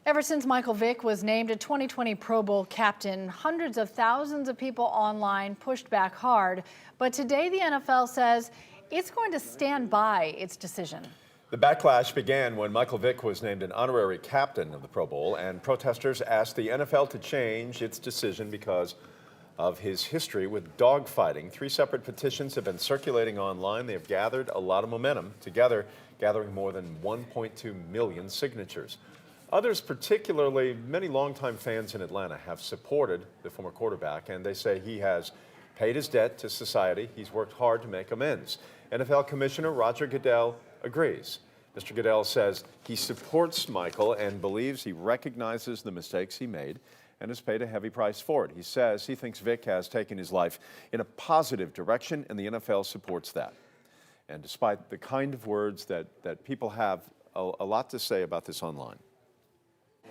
Ever since Michael Vick was named a 2020 Pro Bowl captain, hundreds of thousands of people online pushed back hard. But today the NFL says it's going to stand by its decision. The backlash began when Michael Vick was named an honorary captain of the Pro Bowl, and protesters asked the NFL to change its decision because of his history with dogfighting. 3 separate petitions have been circulating online. They have gathered a lot of momentum, together gathering more than 1.2 million signatures. Others, particularly many longtime fans in Atlanta, have supported the former quarterback, and they say he has paid his debt to society. He's worked hard to make amends. NFL Commissioner Roger Goodell agrees. Mr. Goodell says he supports Michael and believes he recognizes the mistakes he made and has paid a heavy price for it. He says he thinks Vick has taken his life in a positive direction, and the NFL supports that. And despite the kind of words that people have a lot to say about this online.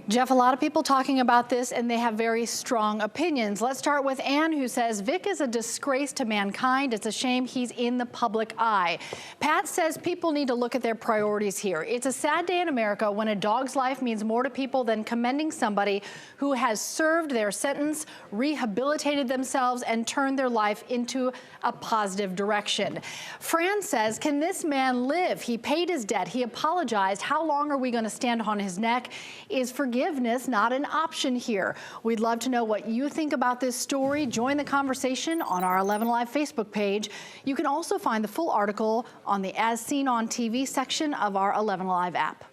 Jeff, a lot of people talking about this, and they have very strong opinions. Let's start with Ann, who says Vick is a disgrace to mankind. It's a shame he's in the public eye. Pat says people need to look at their priorities here. It's a sad day in America when a dog's life means more to people than commending somebody who has served their sentence, rehabilitated themselves, and turned their life into a positive direction. Fran says, can this man live? He paid his debt. He apologized. How long are we going to stand on his neck? Is forgiveness not an option here? We'd love to know what you think about this story. Join the conversation on our 11 Live Facebook page. You can also find the full article on the As Seen on TV section of our 11 Live app.